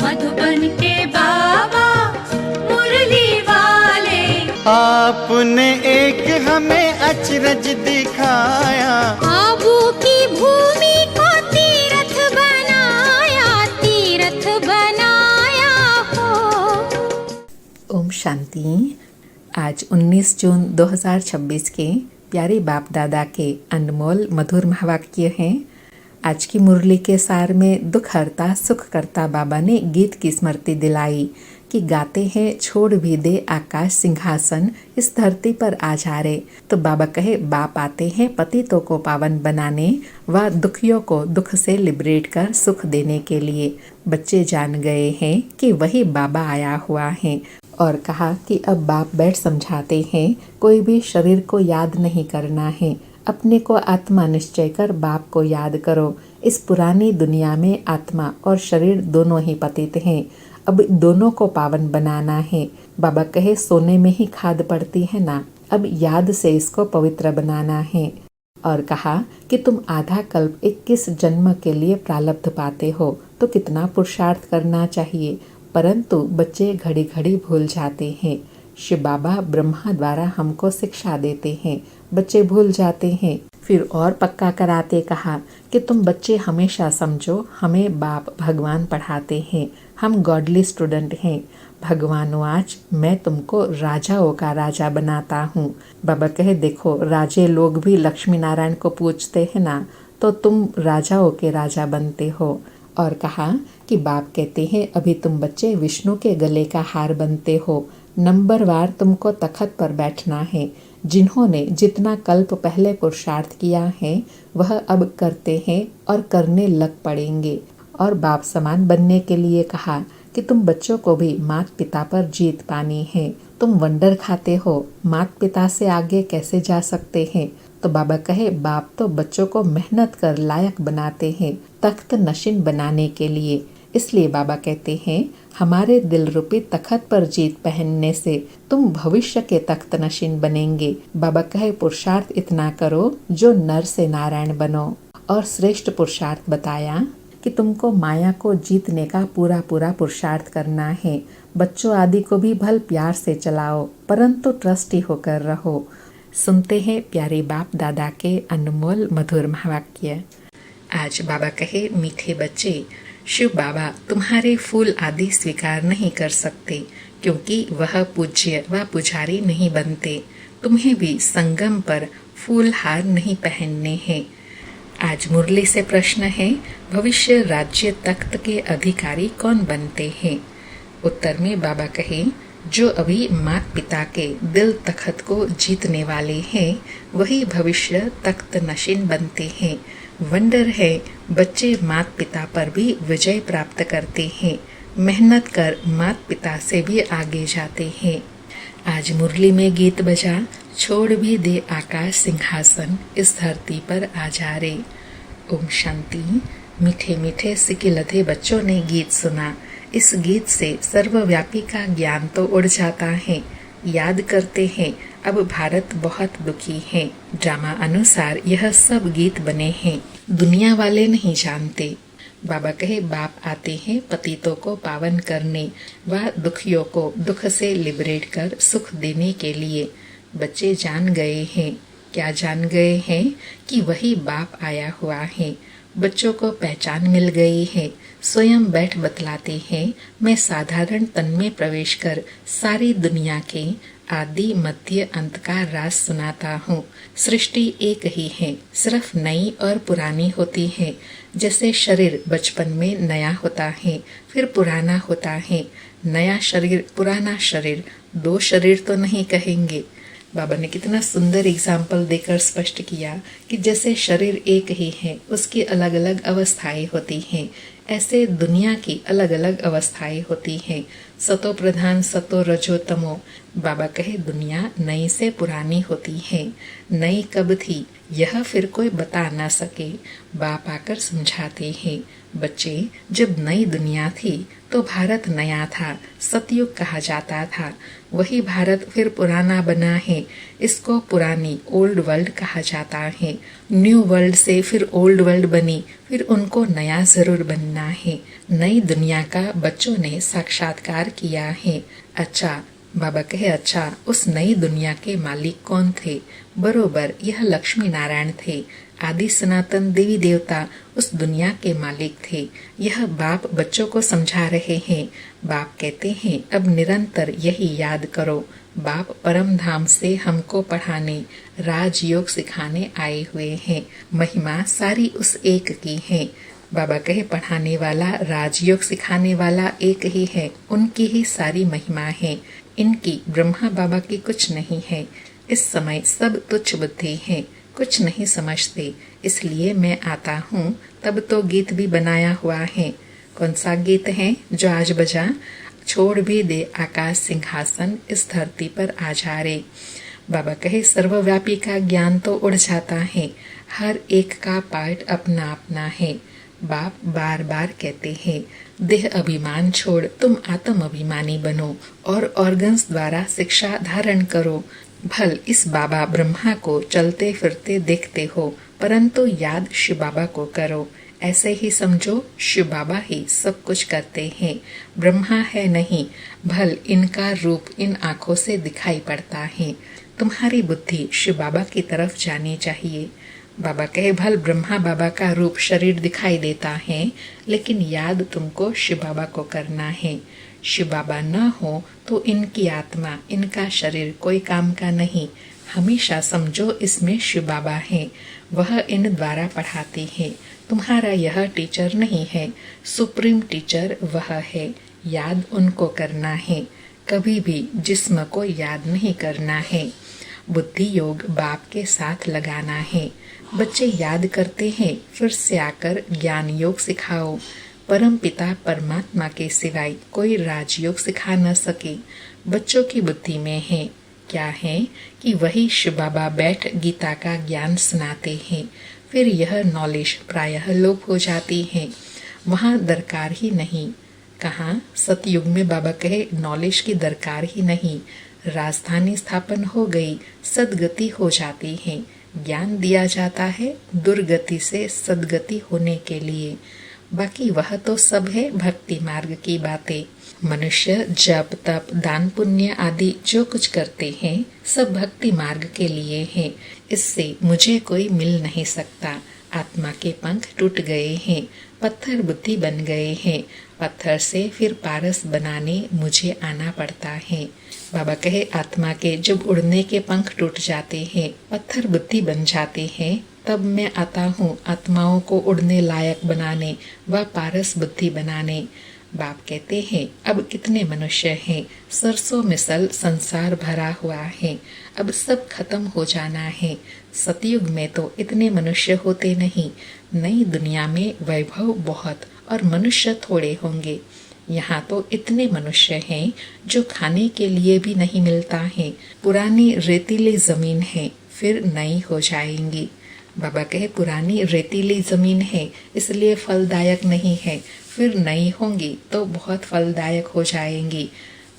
मधुबन के बाबा मुरली वाले। आपने एक हमें अचरज दिखाया, आबू की भूमि को तीर्थ बनाया, तीर्थ बनाया हो। ओम शांति। आज 19 जून 2026 के प्यारे बाप दादा के अनमोल मधुर महावाक्य हैं। आज की मुरली के सार में दुख हरता सुख करता बाबा ने गीत की स्मृति दिलाई कि गाते हैं छोड़ भी दे आकाश सिंहासन, इस धरती पर आज आ रे। तो बाबा कहे बाप आते हैं पतितों को पावन बनाने व दुखियों को दुख से लिबरेट कर सुख देने के लिए। बच्चे जान गए हैं कि वही बाबा आया हुआ है और कहा कि अब बाप बैठ समझाते हैं, कोई भी शरीर को याद नहीं करना है, अपने को आत्मा निश्चय कर बाप को याद करो। इस पुरानी दुनिया में आत्मा और शरीर दोनों ही पतित हैं, अब दोनों को पावन बनाना है। बाबा कहे सोने में ही खाद पड़ती है ना, अब याद से इसको पवित्र बनाना है। और कहा कि तुम आधा कल्प 21 जन्म के लिए प्रारब्ध पाते हो तो कितना पुरुषार्थ करना चाहिए, परंतु बच्चे घड़ी घड़ी भूल जाते हैं। शिव बाबा ब्रह्मा द्वारा हमको शिक्षा देते हैं, बच्चे भूल जाते हैं। फिर और पक्का कराते कहा कि तुम बच्चे हमेशा समझो हमें बाप भगवान पढ़ाते हैं, हम गॉडली स्टूडेंट हैं। भगवान आज मैं तुमको राजाओं का राजा बनाता हूँ। बाबा कहे देखो राजे लोग भी लक्ष्मी नारायण को पूजते हैं ना, तो तुम राजाओं के राजा बनते हो। और कहा कि बाप कहते हैं अभी तुम बच्चे विष्णु के गले का हार बनते हो, नंबरवार तुमको तखत पर बैठना है। जिन्होंने जितना कल्प पहले पुरुषार्थ किया है वह अब करते हैं और करने लग पड़ेंगे। और बाप समान बनने के लिए कहा कि तुम बच्चों को भी माता पिता पर जीत पानी है। तुम वंडर खाते हो, माता पिता से आगे कैसे जा सकते हैं। तो बाबा कहे बाप तो बच्चों को मेहनत कर लायक बनाते हैं तख्त नशीन बनाने के लिए। इसलिए बाबा कहते हैं हमारे दिल रूपी तखत पर जीत पहनने से तुम भविष्य के तख्त नशीन बनेंगे। बाबा कहे पुरुषार्थ इतना करो जो नर से नारायण बनो। और श्रेष्ठ पुरुषार्थ बताया कि तुमको माया को जीतने का पूरा पूरा पुरुषार्थ करना है। बच्चों आदि को भी भल प्यार से चलाओ, परंतु ट्रस्टी होकर रहो। सुनते हैं प्यारे बाप दादा के अनमोल मधुर महावाक्य। आज बाबा कहे मीठे बच्चे, शिव बाबा तुम्हारे फूल आदि स्वीकार नहीं कर सकते क्योंकि वह पूज्य व पुजारी नहीं बनते। तुम्हें भी संगम पर फूल हार नहीं पहनने हैं। आज मुरली से प्रश्न है, भविष्य राज्य तख्त के अधिकारी कौन बनते हैं। उत्तर में बाबा कहे जो अभी माता पिता के दिल तखत को जीतने वाले हैं वही भविष्य तख्त नशीन बनते हैं। वंडर है बच्चे माता पिता पर भी विजय प्राप्त करते हैं, मेहनत कर माता पिता से भी आगे जाते हैं। आज मुरली में गीत बजा, छोड़ भी दे आकाश सिंहासन, इस धरती पर आ जा रे। ओम शांति। मीठे मीठे सिकिलधे बच्चों ने गीत सुना। इस गीत से सर्वव्यापी का ज्ञान तो उड़ जाता है। याद करते हैं अब भारत बहुत दुखी है। ड्रामा अनुसार यह सब गीत बने हैं, दुनिया वाले नहीं जानते। बाबा कहे बाप आते हैं पतितों को पावन करने व दुखियों को दुख से लिबरेट कर सुख देने के लिए। बच्चे जान गए हैं, क्या जान गए हैं कि वही बाप आया हुआ है। बच्चों को पहचान मिल गई है। स्वयं बैठ बतलाते हैं, मैं साधारण तन में प्रवेश कर सारी दुनिया के आदि मध्य अंत का राज सुनाता हूँ। सृष्टि एक ही है, सिर्फ नई और पुरानी होती है। जैसे शरीर बचपन में नया होता है, फिर पुराना होता है। नया शरीर पुराना शरीर, दो शरीर तो नहीं कहेंगे। बाबा ने कितना सुंदर एग्जाम्पल देकर स्पष्ट किया कि जैसे शरीर एक ही है, उसकी अलग अलग अवस्थाएं होती हैं, ऐसे दुनिया की अलग अलग अवस्थाएं होती हैं। सतो प्रधान सतो रजो तमो। बाबा कहे दुनिया नई से पुरानी होती है। नई कब थी यह फिर कोई बता ना सके। बाप आकर समझाते हैं, बच्चे जब नई दुनिया थी तो भारत नया था, सतयुग कहा जाता था। वही भारत फिर पुराना बना है, इसको पुरानी ओल्ड वर्ल्ड कहा जाता है। न्यू वर्ल्ड से फिर ओल्ड वर्ल्ड बनी, फिर उनको नया जरूर बनना है। नई दुनिया का बच्चों ने साक्षात्कार किया है। अच्छा, बाबा कहे अच्छा, उस नई दुनिया के मालिक कौन थे? बरोबर, यह लक्ष्मी नारायण थे। आदि सनातन देवी देवता उस दुनिया के मालिक थे। यह बाप बच्चों को समझा रहे हैं। बाप कहते हैं अब निरंतर यही याद करो। बाप परम धाम से हमको पढ़ाने, राजयोग सिखाने आए हुए हैं। महिमा सारी उस एक की है। बाबा कहे पढ़ाने वाला, राजयोग सिखाने वाला एक ही है। उनकी ही सारी महिमा है। इनकी ब्रह्मा बाबा की कुछ नहीं है। इस समय सब तुच्छ बुद्धि है, कुछ नहीं समझते। इसलिए मैं आता हूँ। तब तो गीत भी बनाया हुआ है। कौन सा गीत है जो आज बजा? छोड़ भी दे आकाश सिंहासन, इस धरती पर आ जा रे। बाबा कहे सर्वव्यापी का ज्ञान तो उड़ जाता है। हर एक का पार्ट अपना अपना है। बाप बार बार कहते हैं देह अभिमान छोड़ तुम आत्म अभिमानी बनो और ऑर्गन्स द्वारा शिक्षा धारण करो। भल इस बाबा ब्रह्मा को चलते फिरते देखते हो, परंतु याद शिव बाबा को करो। ऐसे ही समझो शिव बाबा ही सब कुछ करते हैं, ब्रह्मा है नहीं। भल इनका रूप इन आँखों से दिखाई पड़ता है। तुम्हारी बुद्धि शिव बाबा की तरफ जानी चाहिए। बाबा कहे भल ब्रह्मा बाबा का रूप शरीर दिखाई देता है, लेकिन याद तुमको शिव बाबा को करना है। शिव बाबा न हो तो इनकी आत्मा, इनका शरीर कोई काम का नहीं। हमेशा समझो इसमें शिव बाबा है, वह इन द्वारा पढ़ाते हैं। तुम्हारा यह टीचर नहीं है, सुप्रीम टीचर वह है। याद उनको करना है, कभी भी जिस्म को याद नहीं करना है। बुद्धि योग बाप के साथ लगाना है। बच्चे याद करते हैं, फिर से आकर ज्ञान योग सिखाओ। परम पिता परमात्मा के सिवाय कोई राजयोग सिखा न सके। बच्चों की बुद्धि में है क्या है कि वही शिव बाबा बैठ गीता का ज्ञान सुनाते हैं। फिर यह नॉलेज प्रायः लोप हो जाती है, वहाँ दरकार ही नहीं। कहाँ सतयुग में बाबा कहे नॉलेज की दरकार ही नहीं। राजधानी स्थापन हो गई, सदगति हो जाती है। ज्ञान दिया जाता है दुर्गति से सदगति होने के लिए। बाकी वह तो सब है भक्ति मार्ग की बातें। मनुष्य जप तप दान पुण्य आदि जो कुछ करते हैं सब भक्ति मार्ग के लिए है। इससे मुझे कोई मिल नहीं सकता। आत्मा के पंख टूट गए हैं, पत्थर बुद्धि बन गए हैं। पत्थर से फिर पारस बनाने मुझे आना पड़ता है। बाबा कहे आत्मा के जब उड़ने के पंख टूट जाते हैं, पत्थर बुद्धि बन जाते हैं, तब मैं आता हूँ आत्माओं को उड़ने लायक बनाने व पारस बुद्धि बनाने। बाप कहते हैं अब कितने मनुष्य हैं, सरसों मिसल संसार भरा हुआ है। अब सब खत्म हो जाना है। सतयुग में तो इतने मनुष्य होते नहीं। नई दुनिया में वैभव बहुत और मनुष्य थोड़े होंगे। यहाँ तो इतने मनुष्य हैं जो खाने के लिए भी नहीं मिलता है। पुरानी रेतीली जमीन है, फिर नई हो जाएंगी। बाबा कहे पुरानी रेतीली जमीन है इसलिए फलदायक नहीं है, फिर नई होंगी तो बहुत फलदायक हो जाएंगी।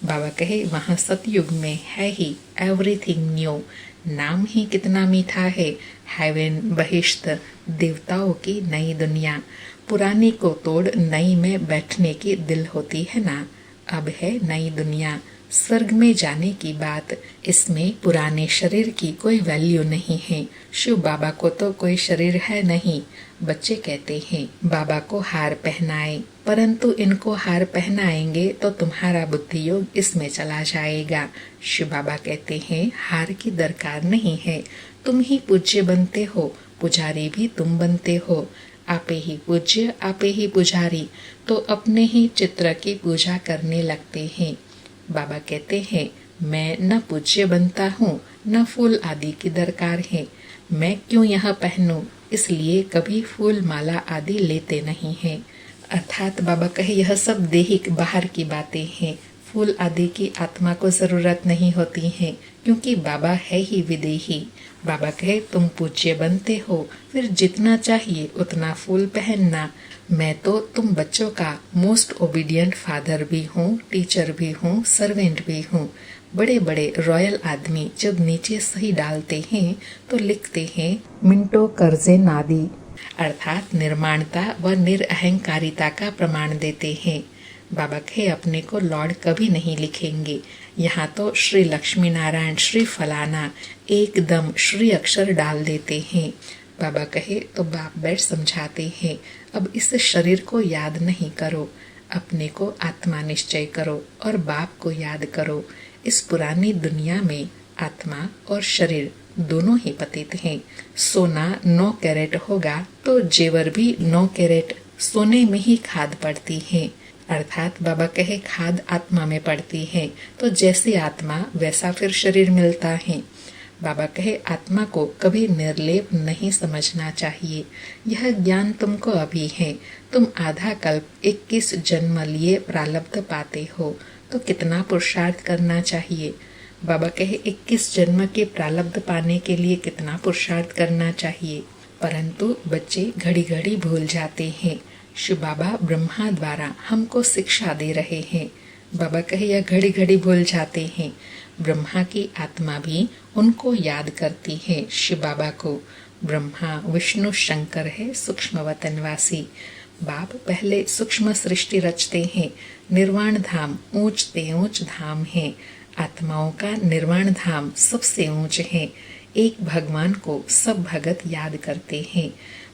बाबा कहे वहाँ सतयुग में है ही एवरीथिंग न्यू। नाम ही कितना मीठा है, हेवन बहिश्त, देवताओं की नई दुनिया। पुरानी को तोड़ नई में बैठने की दिल होती है ना। अब है नई दुनिया, स्वर्ग में जाने की बात। इसमें पुराने शरीर की कोई वैल्यू नहीं है। शिव बाबा को तो कोई शरीर है नहीं। बच्चे कहते हैं बाबा को हार पहनाए, परंतु इनको हार पहनाएंगे तो तुम्हारा बुद्धि योग इसमें चला जाएगा। शिव बाबा कहते हैं हार की दरकार नहीं है, तुम ही पूज्य बनते हो, पुजारी भी तुम बनते हो। आपे ही पूज्य आपे ही पुजारी, तो अपने ही चित्र की पूजा करने लगते हैं। बाबा कहते हैं मैं न पूज्य बनता हूँ न फूल आदि की दरकार है। मैं क्यों यह पहनूं, इसलिए कभी फूल माला आदि लेते नहीं हैं। अर्थात बाबा कहे यह सब देहिक बाहर की बातें हैं। फूल आदि की आत्मा को जरूरत नहीं होती है, क्योंकि बाबा है ही विदेही। बाबा कहे तुम पूज्य बनते हो, फिर जितना चाहिए उतना फूल पहनना। मैं तो तुम बच्चों का मोस्ट ओबीडियंट फादर भी हूँ, टीचर भी हूँ, सर्वेंट भी हूँ। बड़े बड़े रॉयल आदमी जब नीचे सही डालते हैं तो लिखते हैं मिंटो कर्जे नादी, अर्थात निर्माणता व निरअहंकारिता का प्रमाण देते हैं। बाबा कहे अपने को लॉर्ड कभी नहीं लिखेंगे, यहाँ तो श्री लक्ष्मी नारायण श्री फलाना एकदम श्री अक्षर डाल देते हैं। बाबा कहे तो बाप बैठ समझाते हैं, अब इस शरीर को याद नहीं करो, अपने को आत्मा निश्चय करो और बाप को याद करो। इस पुरानी दुनिया में आत्मा और शरीर दोनों ही पतित हैं। सोना 9 कैरेट होगा तो जेवर भी 9 कैरेट सोने में ही खाद पड़ती है। अर्थात बाबा कहे खाद आत्मा में पड़ती है, तो जैसी आत्मा वैसा फिर शरीर मिलता है। बाबा कहे आत्मा को कभी निर्लेप नहीं समझना चाहिए, यह ज्ञान तुमको अभी है। तुम आधा कल्प 21 जन्म लिए प्रारब्ध पाते हो, तो कितना पुरुषार्थ करना चाहिए। बाबा कहे 21 जन्म के प्रारब्ध पाने के लिए कितना पुरुषार्थ करना चाहिए, परंतु बच्चे घड़ी घड़ी भूल जाते हैं। शिव बाबा ब्रह्मा द्वारा हमको शिक्षा दे रहे हैं। बाबा कहे यह घड़ी घड़ी भूल जाते हैं। ब्रह्मा की आत्मा भी उनको याद करती है शिव बाबा को। ब्रह्मा विष्णु शंकर है सूक्ष्म वतनवासी। बाप पहले सूक्ष्म सृष्टि रचते हैं। निर्वाण धाम ऊंच ते ऊंच धाम है। आत्माओं का निर्वाण धाम सबसे ऊंच है। एक भगवान को सब भगत याद करते हैं,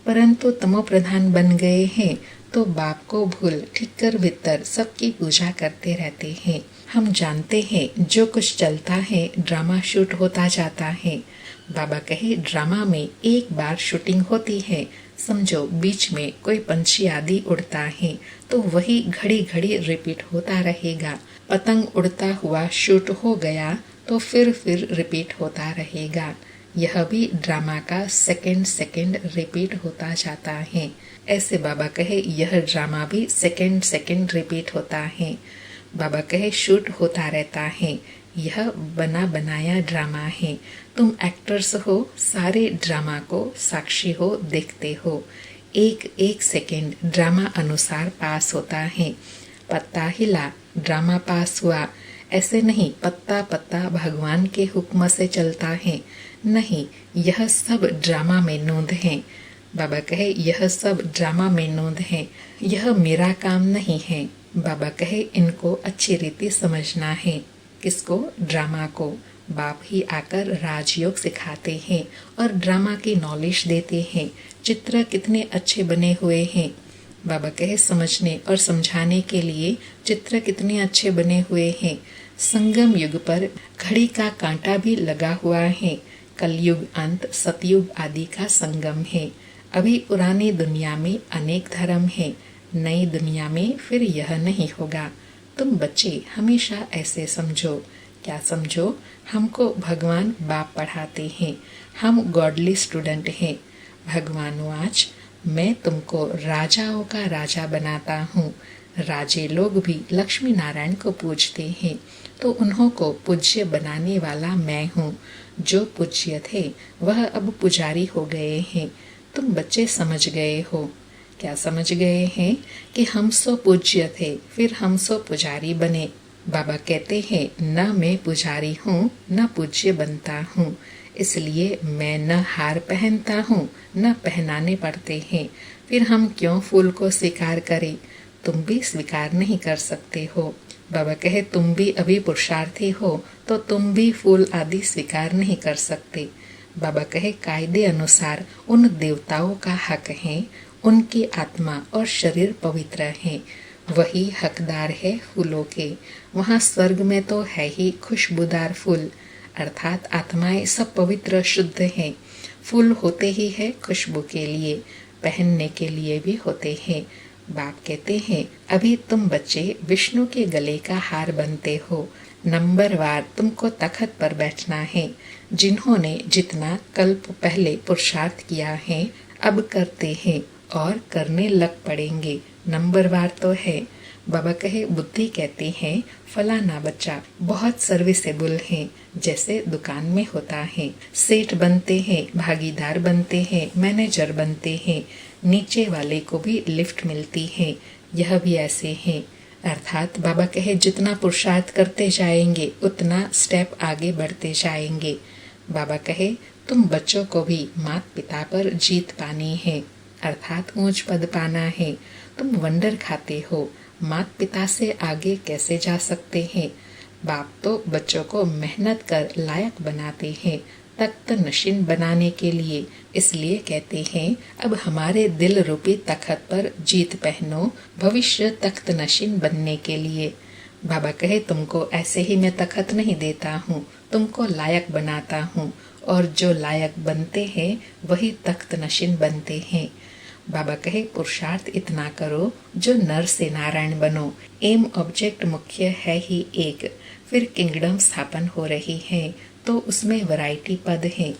परंतु तमो प्रधान बन गए हैं तो बाप को भूल ठिक्कर भीतर सबकी पूजा करते रहते हैं। हम जानते हैं जो कुछ चलता है ड्रामा शूट होता जाता है। बाबा कहे ड्रामा में एक बार शूटिंग होती है, समझो बीच में कोई पंछी आदि उड़ता है तो वही घड़ी घड़ी रिपीट होता रहेगा। पतंग उड़ता हुआ शूट हो गया तो फिर रिपीट होता रहेगा। यह भी ड्रामा का सेकंड रिपीट होता जाता है। ऐसे बाबा कहे यह ड्रामा भी सेकंड रिपीट होता है। बाबा कहे शूट होता रहता है, यह बना बनाया ड्रामा है। तुम एक्टर्स हो, सारे ड्रामा को साक्षी हो, देखते हो। एक सेकंड ड्रामा अनुसार पास होता है। पत्ता हिला ड्रामा पास हुआ, ऐसे नहीं पत्ता पत्ता भगवान के हुक्म से चलता है। नहीं, यह सब ड्रामा में नोंद है। बाबा कहे यह सब ड्रामा में नोंद है, यह मेरा काम नहीं है। बाबा कहे इनको अच्छी रीति समझना है। किसको? ड्रामा को। बाप ही आकर राजयोग सिखाते हैं और ड्रामा की नॉलेज देते हैं। चित्र कितने अच्छे बने हुए हैं। बाबा कहे समझने और समझाने के लिए चित्र कितने अच्छे बने हुए हैं। संगम युग पर घड़ी का कांटा भी लगा हुआ है। कलयुग अंत सतयुग आदि का संगम है। अभी पुरानी दुनिया में अनेक धर्म है, नई दुनिया में फिर यह नहीं होगा। तुम बच्चे हमेशा ऐसे समझो। क्या समझो? हमको भगवान बाप पढ़ाते हैं, हम गॉडली स्टूडेंट हैं। भगवान आज मैं तुमको राजाओं का राजा बनाता हूँ। राजे लोग भी लक्ष्मी नारायण को पूजते हैं, तो उन्हों को पूज्य बनाने वाला मैं हूँ। जो पूज्य थे वह अब पुजारी हो गए हैं। तुम बच्चे समझ गए हो। क्या समझ गए हैं? कि हम सो पूज्य थे, फिर हम सो पुजारी बने। बाबा कहते हैं न मैं पुजारी हूँ न पूज्य बनता हूँ, इसलिए मैं न हार पहनता हूँ न पहनाने पड़ते हैं। फिर हम क्यों फूल को स्वीकार करें? तुम भी स्वीकार नहीं कर सकते हो। बाबा कहे तुम भी अभी पुरुषार्थी हो तो तुम भी फूल आदि स्वीकार नहीं कर सकते। बाबा कहे कायदे अनुसार उन देवताओं का हक है, उनकी आत्मा और शरीर पवित्र हैं, वही हकदार है फूलों के। वहाँ स्वर्ग में तो है ही खुशबूदार फूल, अर्थात आत्माएं सब पवित्र शुद्ध हैं। फूल होते ही है खुशबू के लिए, पहनने के लिए भी होते हैं। बाप कहते हैं अभी तुम बच्चे विष्णु के गले का हार बनते हो। नंबरवार तुमको तखत पर बैठना है। जिन्होंने जितना कल्प पहले पुरुषार्थ किया है अब करते हैं और करने लग पड़ेंगे। नंबरवार तो है। बाबा कहे बुद्धि कहते हैं फलाना बच्चा बहुत सर्विसेबल है, जैसे दुकान में होता है। सेठ बनते हैं, भागीदार बनते हैं, मैनेजर बनते हैं, नीचे वाले को भी लिफ्ट मिलती है। यह भी ऐसे हैं। अर्थात बाबा कहे जितना पुरुषार्थ करते जाएंगे उतना स्टेप आगे बढ़ते जाएंगे। बाबा कहे तुम बच्चों को भी माता पिता पर जीत पानी है। अर्थात ऊंच पद पाना है। तुम वंडर खाते हो, माता पिता से आगे कैसे जा सकते हैं। बाप तो बच्चों को मेहनत कर लायक बनाते हैं, तख्त नशीन बनाने के लिए। इसलिए कहते हैं, अब हमारे दिल रूपी तख्त पर जीत पहनो, भविष्य तख्त नशीन बनने के लिए। बाबा कहे, तुमको ऐसे ही मैं तख्त नहीं देता हूँ, तुमको लायक बनाता हूँ, और जो लायक बनते हैं वही तख्त नशीन बनते हैं। बाबा कहे, पुरुषार्थ इतना करो जो नर से नारायण बनो। एम ऑब्जेक्ट मुख्य है ही एक, फिर किंगडम स्थापन हो रही है तो उसमें वैरायटी पद है।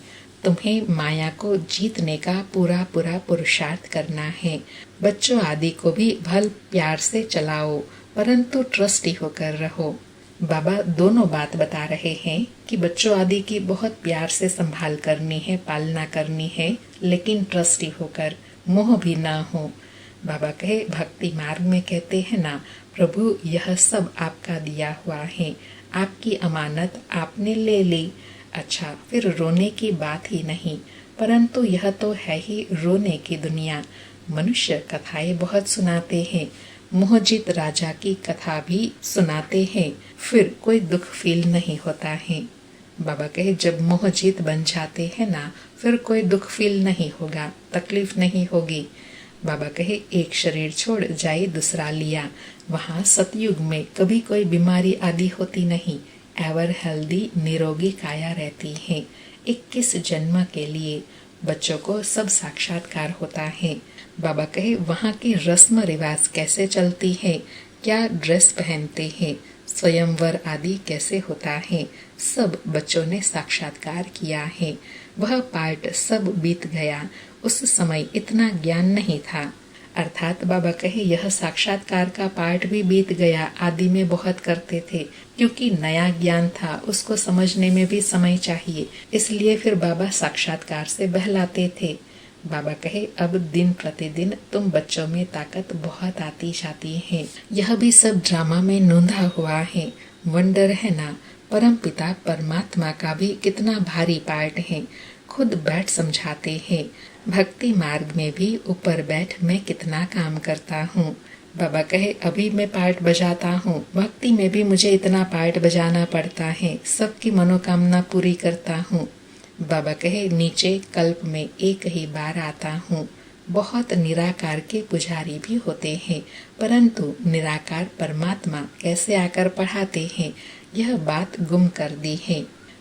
तुम्हें माया को जीतने का पूरा पूरा पुरुषार्थ करना है। बच्चों आदि को भी भल प्यार से चलाओ, परंतु ट्रस्टी होकर रहो। बाबा दोनों बात बता रहे हैं कि बच्चों आदि की बहुत प्यार से संभाल करनी है, पालना करनी है, लेकिन ट्रस्टी होकर, मोह भी ना हो। बाबा कहे, भक्ति मार्ग में कहते हैं ना, प्रभु यह सब आपका दिया हुआ है, आपकी अमानत आपने ले ली। अच्छा, फिर रोने की बात ही नहीं, परंतु यह तो है ही रोने की दुनिया। मनुष्य कथाएं बहुत सुनाते हैं, मोहजित राजा की कथा भी सुनाते हैं, फिर कोई दुख फील नहीं होता है। बाबा कहे, जब मोहजित बन जाते हैं ना, फिर कोई दुख फील नहीं होगा, तकलीफ नहीं होगी। बाबा कहे, एक शरीर छोड़ जाए दूसरा लिया, वहाँ सतयुग में कभी कोई बीमारी आदि होती नहीं, एवर हेल्दी निरोगी काया रहती है। 21 जन्म के लिए बच्चों को सब साक्षात्कार होता है। बाबा कहे, वहाँ की रस्म रिवाज कैसे चलती है, क्या ड्रेस पहनते हैं, स्वयंवर आदि कैसे होता है, सब बच्चों ने साक्षात्कार किया है। वह पार्ट सब बीत गया, उस समय इतना ज्ञान नहीं था। अर्थात बाबा कहे, यह साक्षात्कार का पार्ट भी बीत गया, आदि में बहुत करते थे, क्योंकि नया ज्ञान था, उसको समझने में भी समय चाहिए, इसलिए फिर बाबा साक्षात्कार से बहलाते थे। बाबा कहे, अब दिन प्रतिदिन तुम बच्चों में ताकत बहुत आती जाती है। यह भी सब ड्रामा में नोंधा हुआ है। वंडर है ना, परम पिता परमात्मा का भी कितना भारी पार्ट है, खुद बैठ समझाते हैं। भक्ति मार्ग में भी ऊपर बैठ मैं कितना काम करता हूँ। बाबा कहे, अभी मैं पार्ट बजाता हूँ, भक्ति में भी मुझे इतना पार्ट बजाना पड़ता है, सबकी मनोकामना पूरी करता हूँ। बाबा कहे, नीचे कल्प में एक ही बार आता हूँ। बहुत निराकार के पुजारी भी होते हैं, परंतु निराकार परमात्मा कैसे आकर पढ़ाते हैं, यह बात गुम कर दी है।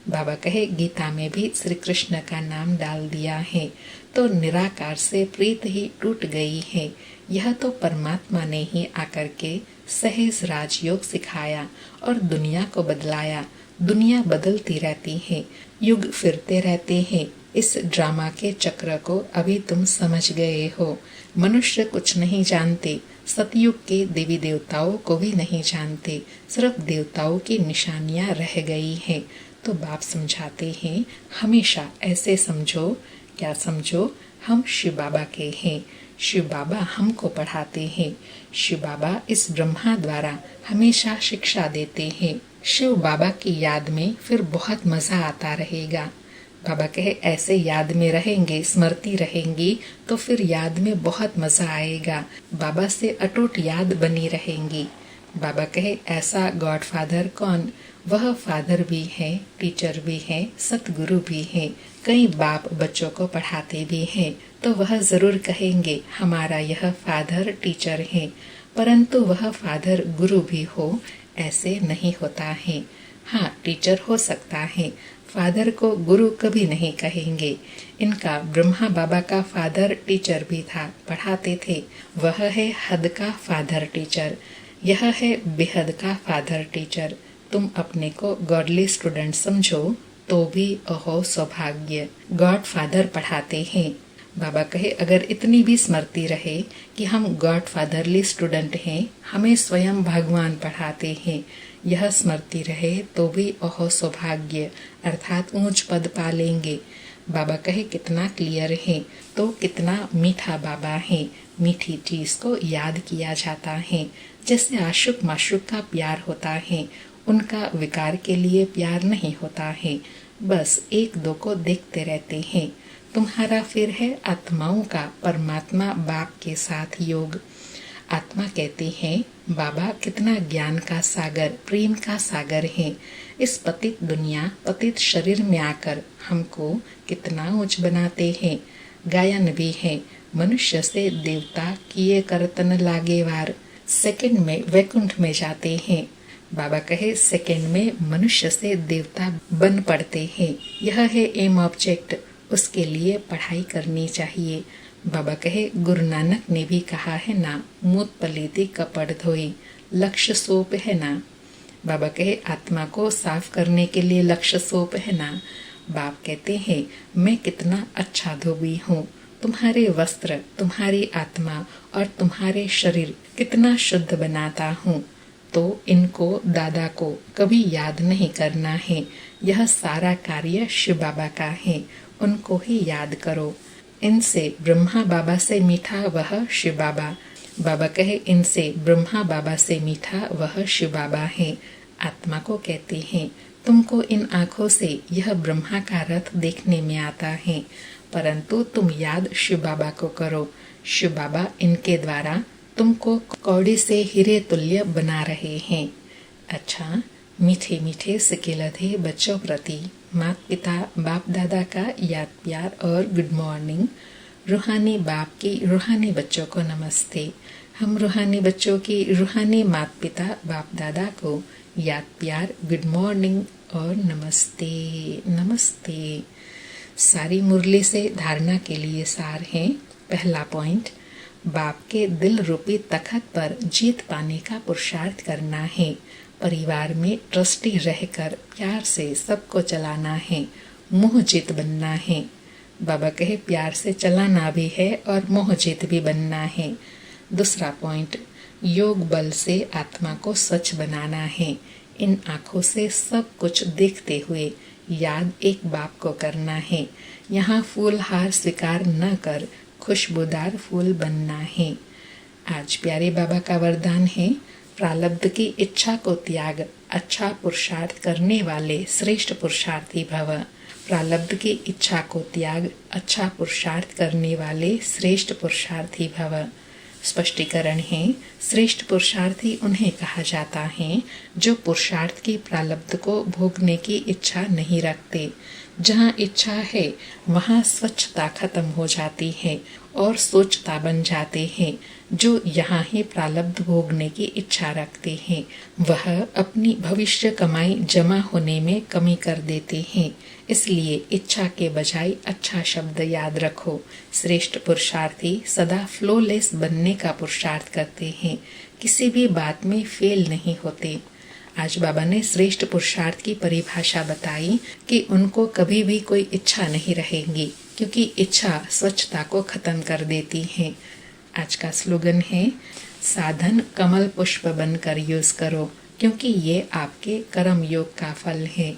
बाबा कहे, गीता में भी श्री कृष्ण का नाम डाल दिया है, तो निराकार से प्रीत ही टूट गई है। यह तो परमात्मा ने ही आकर के सहज राजयोग सिखाया और दुनिया को बदलाया। दुनिया बदलती रहती है, युग फिरते रहते हैं। इस ड्रामा के चक्र को अभी तुम समझ गए हो। मनुष्य कुछ नहीं जानते, सतयुग के देवी देवताओं को भी नहीं जानते, सिर्फ देवताओं की निशानियां रह गई हैं। तो बाप समझाते हैं, हमेशा ऐसे समझो। क्या समझो? हम शिव बाबा के हैं, शिव बाबा हमको पढ़ाते हैं, शिव बाबा इस ब्रह्मा द्वारा हमेशा शिक्षा देते हैं। शिव बाबा की याद में फिर बहुत मजा आता रहेगा। बाबा कहे, ऐसे याद में रहेंगे, स्मृति रहेंगी, तो फिर याद में बहुत मजा आएगा, बाबा से अटूट याद बनी रहेंगी। बाबा कहे, ऐसा गॉडफादर कौन? वह फादर भी है, टीचर भी है, सतगुरु भी है, कई बाप बच्चों को पढ़ाते भी हैं, तो वह जरूर कहेंगे हमारा यह फादर टीचर है, परंतु वह फादर गुरु भी हो ऐसे नहीं होता है। हाँ, टीचर हो सकता है, फादर को गुरु कभी नहीं कहेंगे। इनका ब्रह्मा बाबा का फादर टीचर भी था, पढ़ाते थे, वह है हद का फादर टीचर, यह है बेहद का फादर टीचर। तुम अपने को गॉडली स्टूडेंट समझो तो भी अहो सौभाग्य, गॉड फादर पढ़ाते हैं। बाबा कहे, अगर इतनी भी स्मृति रहे कि हम गॉड फादरली स्टूडेंट हैं, हमें स्वयं भगवान पढ़ाते हैं, यह स्मृति रहे तो भी अहो सौभाग्य, अर्थात ऊंच पद पा लेंगे। बाबा कहे, कितना क्लियर है, तो कितना मीठा बाबा है, मीठी चीज को याद किया जाता है। जैसे आशुक माशुक का प्यार होता है, उनका विकार के लिए प्यार नहीं होता है, बस एक दो को देखते रहते हैं। तुम्हारा फिर है आत्माओं का परमात्मा बाप के साथ योग। आत्मा कहती है, बाबा कितना ज्ञान का सागर, प्रेम का सागर है। इस पतित दुनिया, पतित शरीर में आकर हमको कितना ऊंच बनाते हैं। गायन भी है, मनुष्य से देवता किए करतन लागे वार, सेकंड में वैकुंठ में जाते हैं। बाबा कहे सेकंड में मनुष्य से देवता बन पड़ते हैं। यह है एम ऑब्जेक्ट, उसके लिए पढ़ाई करनी चाहिए। बाबा कहे गुरु नानक ने भी कहा है ना, मूत पलीती कपड़ धोई, लक्ष्य सोप है ना। बाबा कहे आत्मा को साफ करने के लिए लक्ष्य सोप है ना। बाप कहते हैं मैं कितना अच्छा धोबी हूँ, तुम्हारे वस्त्र, तुम्हारी आत्मा और तुम्हारे शरीर कितना शुद्ध बनाता हूँ। तो इनको, दादा को कभी याद नहीं करना है। यह सारा कार्य शिव बाबा का है, उनको ही याद करो। इनसे ब्रह्मा बाबा से मीठा वह शिव बाबा। बाबा कहे इनसे ब्रह्मा बाबा से मीठा वह शिव बाबा है। आत्मा को कहते हैं तुमको इन आँखों से यह ब्रह्मा का रथ देखने में आता है, परंतु तुम याद शिव बाबा को करो। शिव बाबा इनके द्वारा तुमको कौड़ी से हीरे तुल्य बना रहे हैं। अच्छा, मीठे मीठे सिकिलधे बच्चों प्रति माता पिता बाप दादा का याद प्यार और गुड मॉर्निंग। रूहानी बाप की रूहानी बच्चों को नमस्ते। हम रूहानी बच्चों की रूहानी माता पिता बाप दादा को याद प्यार, गुड मॉर्निंग और नमस्ते नमस्ते। सारी मुरली से धारणा के लिए सार है। पहला पॉइंट, बाप के दिल रूपी तखत पर जीत पाने का पुरुषार्थ करना है। परिवार में ट्रस्टी रहकर प्यार से सबको चलाना है, मोह जीत बनना है। बाबा कहे प्यार से चलाना भी है और मोह जीत भी बनना है। दूसरा पॉइंट, योग बल से आत्मा को स्वच्छ बनाना है। इन आँखों से सब कुछ देखते हुए याद एक बाप को करना है। यहाँ फूल हार स्वीकार न कर खुशबूदार फूल बनना है। आज प्यारे बाबा का वरदान है, प्रारब्ध की इच्छा को त्याग, अच्छा पुरुषार्थ करने वाले श्रेष्ठ पुरुषार्थी भव। प्रारब्ध की इच्छा को त्याग, अच्छा पुरुषार्थ करने वाले श्रेष्ठ पुरुषार्थी भव। स्पष्टीकरण है, श्रेष्ठ पुरुषार्थी उन्हें कहा जाता है जो पुरुषार्थ की प्रारब्ध को भोगने की इच्छा नहीं रखते। जहाँ इच्छा है वहाँ स्वच्छता खत्म हो जाती है और सोचता बन जाते हैं। जो यहाँ ही प्रारब्ध भोगने की इच्छा रखते हैं वह अपनी भविष्य कमाई जमा होने में कमी कर देते हैं। इसलिए इच्छा के बजाय अच्छा शब्द याद रखो। श्रेष्ठ पुरुषार्थी सदा फ्लोलेस बनने का पुरुषार्थ करते हैं, किसी भी बात में फेल नहीं होते। आज बाबा ने श्रेष्ठ पुरुषार्थ की परिभाषा बताई कि उनको कभी भी कोई इच्छा नहीं रहेगी, क्योंकि इच्छा स्वच्छता को खत्म कर देती है। आज का स्लोगन है, साधन कमल पुष्प बनकर यूज करो, क्योंकि ये आपके कर्म योग का फल है।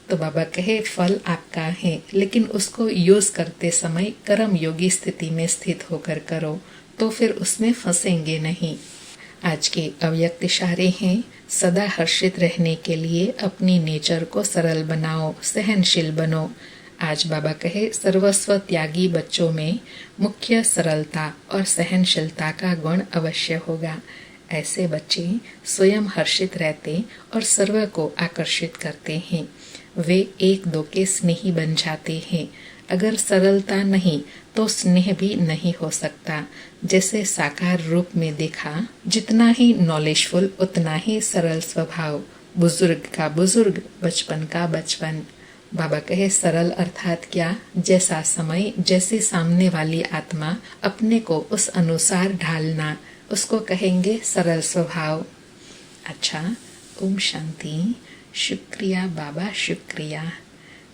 तो बाबा कहे फल आपका है, लेकिन उसको यूज करते समय कर्म योगी स्थिति में स्थित होकर करो, तो फिर उसमें फंसेंगे नहीं। आज के अव्यक्त इशारे हैं, सदा हर्षित रहने के लिए अपनी नेचर को सरल बनाओ, सहनशील बनो। आज बाबा कहे सर्वस्व त्यागी बच्चों में मुख्य सरलता और सहनशीलता का गुण अवश्य होगा। ऐसे बच्चे स्वयं हर्षित रहते और सर्व को आकर्षित करते हैं। वे एक दो के स्नेही बन जाते हैं। अगर सरलता नहीं तो स्नेह भी नहीं हो सकता। जैसे साकार रूप में देखा, जितना ही नॉलेजफुल उतना ही सरल स्वभाव। बुजुर्ग का बुजुर्ग, बचपन का बचपन। बाबा कहे सरल अर्थात क्या? जैसा समय, जैसे सामने वाली आत्मा, अपने को उस अनुसार ढालना, उसको कहेंगे सरल स्वभाव। अच्छा, ओम शांति। शुक्रिया बाबा, शुक्रिया।